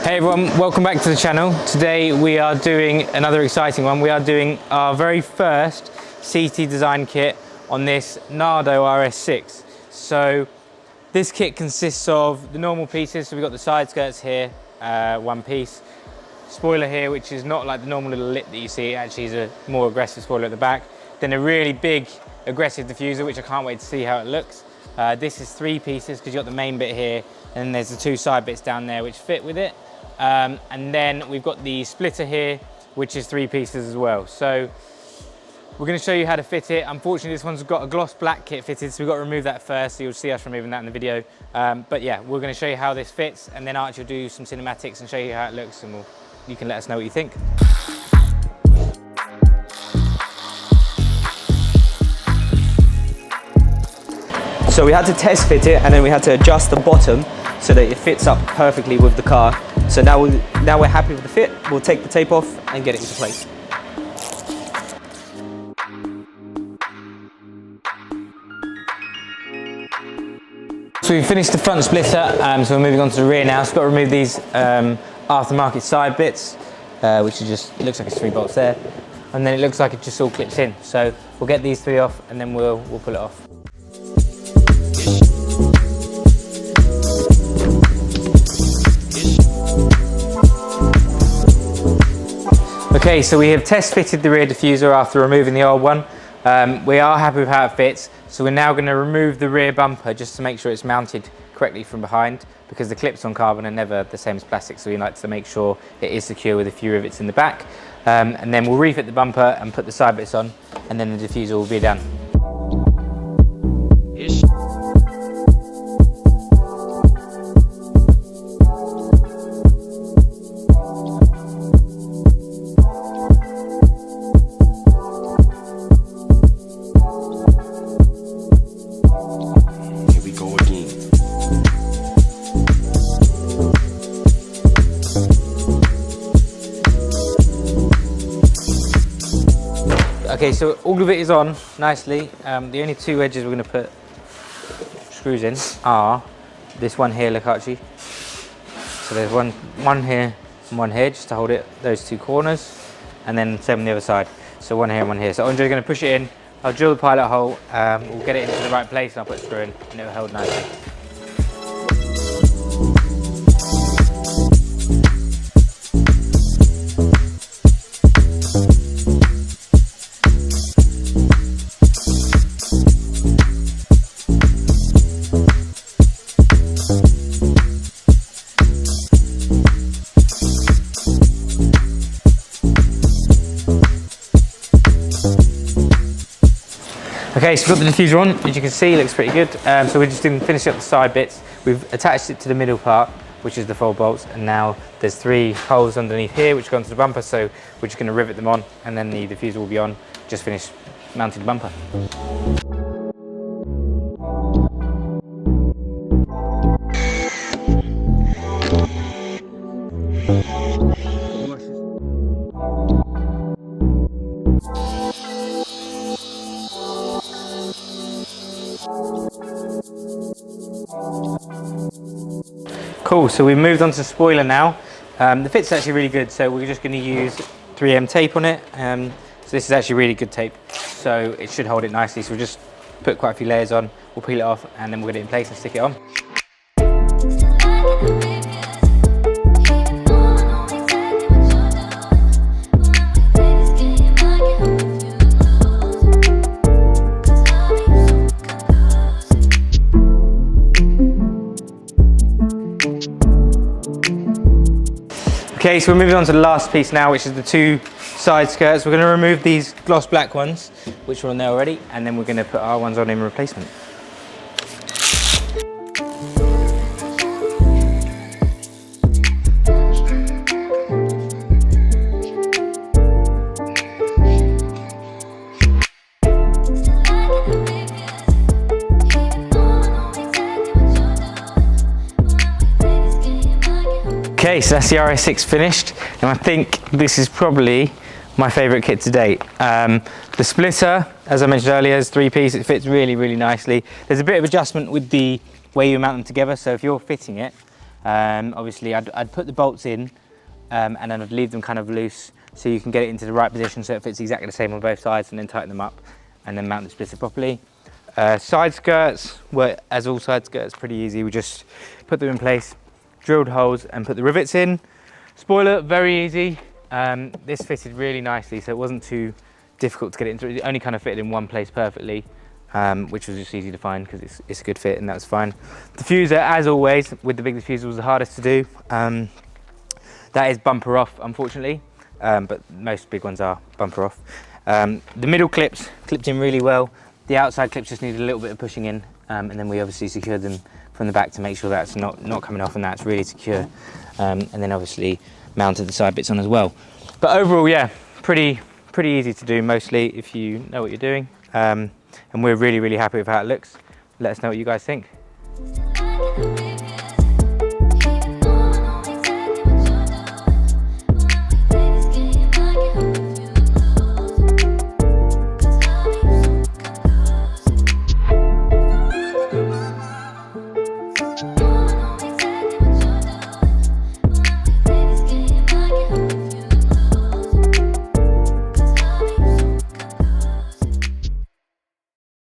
Hey everyone, welcome back to the channel. Today we are doing another exciting one. We are doing our very first CT design kit on this Nardo RS6. So this kit consists of the normal pieces. So we've got the side skirts here, one piece. Spoiler here, which is not like the normal little lip that you see. It actually is a more aggressive spoiler at the back. Then a really big aggressive diffuser, which I can't wait to see how it looks. This is three pieces because you've got the main bit here and then there's the two side bits down there which fit with it. And then we've got the splitter here, which is three pieces as well. So we're going to show you how to fit it. Unfortunately, this one's got a gloss black kit fitted, so we've got to remove that first. So you'll see us removing that in the video. But yeah, we're going to show you how this fits, and then Archie will do some cinematics and show you how it looks, and you can let us know what you think. So we had to test fit it, and then we had to adjust the bottom so that it fits up perfectly with the car. So now we're happy with the fit. We'll take the tape off and get it into place. So we've finished the front splitter, so we're moving on to the rear now. So we've got to remove these aftermarket side bits, which is just, it looks like it's 3 bolts there. And then it looks like it just all clips in. So we'll get these 3 off and then we'll pull it off. Okay, so we have test fitted the rear diffuser after removing the old one. We are happy with how it fits, so we're now going to remove the rear bumper just to make sure it's mounted correctly from behind, because the clips on carbon are never the same as plastic, so we like to make sure it is secure with a few rivets in the back. And then we'll refit the bumper and put the side bits on, and then the diffuser will be done. Okay, so all of it is on nicely. The only 2 edges we're going to put screws in are this one here, look Archie. So there's one here and one here just to hold it, those 2 corners, and then same on the other side. So one here and one here. So Andrew's going to push it in, I'll drill the pilot hole, we'll get it into the right place and I'll put a screw in and it'll hold nicely. Okay, so we've got the diffuser on, as you can see, it looks pretty good. So we're just going to finish up the side bits. We've attached it to the middle part, which is the 4 bolts, and now there's 3 holes underneath here which go onto the bumper, so we're just going to rivet them on, and then the diffuser will be on, just finished mounting the bumper. Cool, so we've moved on to spoiler now. The fit's actually really good, so we're just going to use 3M tape on it. So this is actually really good tape, so it should hold it nicely. So we'll just put quite a few layers on, we'll peel it off, and then we'll get it in place and stick it on. Okay, so we're moving on to the last piece now, which is the 2 side skirts. We're going to remove these gloss black ones, which are on there already, and then we're going to put our ones on in replacement. Okay, so that's the RS6 finished, and I think this is probably my favourite kit to date. The splitter, as I mentioned earlier, is 3-piece. It fits really, really nicely. There's a bit of adjustment with the way you mount them together, so if you're fitting it, Obviously, I'd put the bolts in and then I'd leave them kind of loose so you can get it into the right position so it fits exactly the same on both sides, and then tighten them up and then mount the splitter properly. Side skirts were, as all side skirts, pretty easy. We just put them in place, drilled holes and put the rivets in. Spoiler, very easy. This fitted really nicely, so it wasn't too difficult to get it into. It only kind of fitted in one place perfectly, which was just easy to find because it's a good fit, and that was fine. Diffuser, as always, with the big diffuser, was the hardest to do. That is bumper off, unfortunately, but most big ones are bumper off. The middle clips clipped in really well. The outside clips just needed a little bit of pushing in, and then we obviously secured them from the back to make sure that's not coming off and that's really secure. And then obviously mounted the side bits on as well. But overall, yeah, pretty easy to do mostly if you know what you're doing. And we're really happy with how it looks. Let us know what you guys think.